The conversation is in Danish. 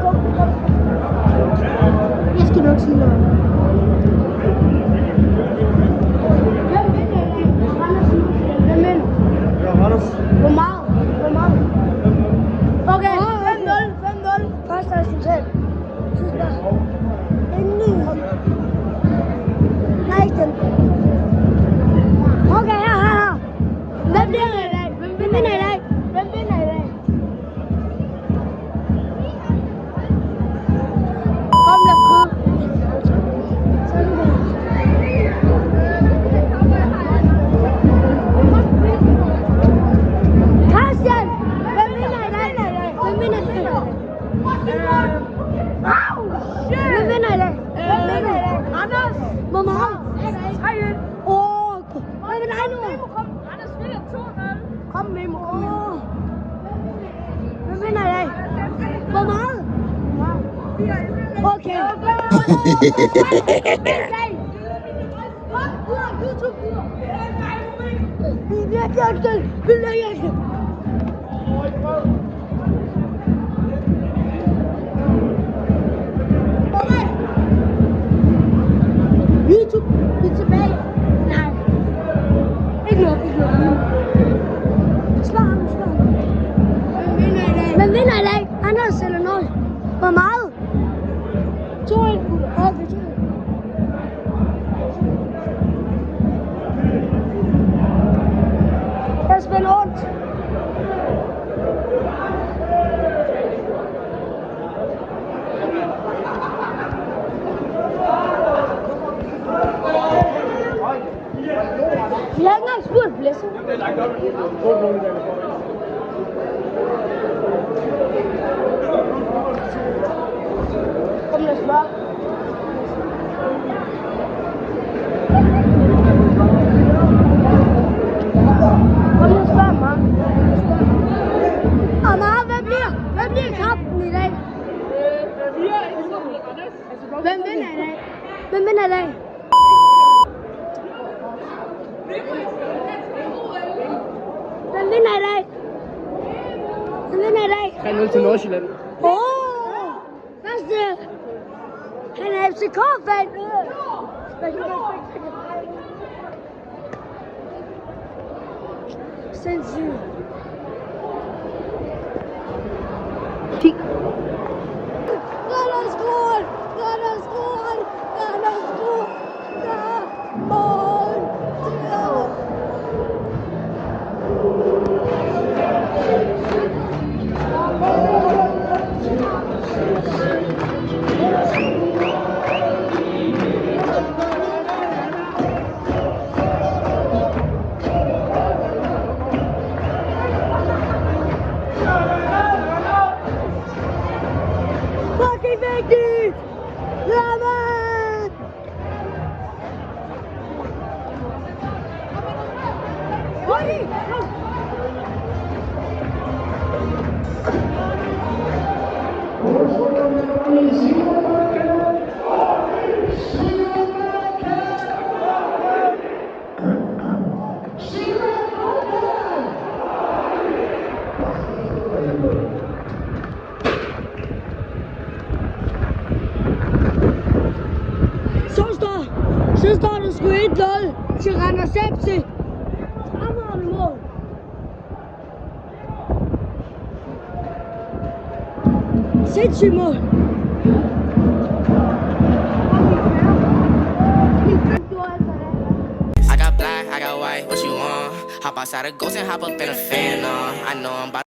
Kom. Jeg skal nok sige noget. Hvem vinder i dag? Andersen. Hvem vinder? Ja, Randers. Hvor meget? Okay, 5-0. Første resultat. Sidste gang. Endelig. Nej, ikke den. Okay, her. Hvem vinder i dag? Hvem vinder i dag? Kom, lad os prøve. Så er det der. Christian! Hvem vinder i dag? Hvem vinder i dag? Hvem vinder i dag? Anders! Hvor meget? 3-1. Hvad med dig nu? Anders vinder 2-0. Kom, Memo. Hvem vinder i dag? Hvor meget? Okay. YouTube, vi er tilbage. Nej. Ikke noget. Slå ham. Hvem vinder i dag? Anders eller noget? Hvor meget? 2-1. Okay, 2-1. Jeg spiller rundt. Vi har ikke engang spurgt Blæsser. Kom, lad os spørge. Amar, hvem bliver kampen i dag? Hvem vinder i dag? Hvem vinder i dag? Hvem vinder i dag? 3-0 til Nordsjælland. Første. Han er FCK-fan. Sindssygt. Fucking vigtigt! Jamen! Så står der sgu 1-0 til Randers FC. Fremragende mål. Sindssygt mål. I got black, I got white, what you want? Hop outside a ghost and hop up in a fan, I know I'm about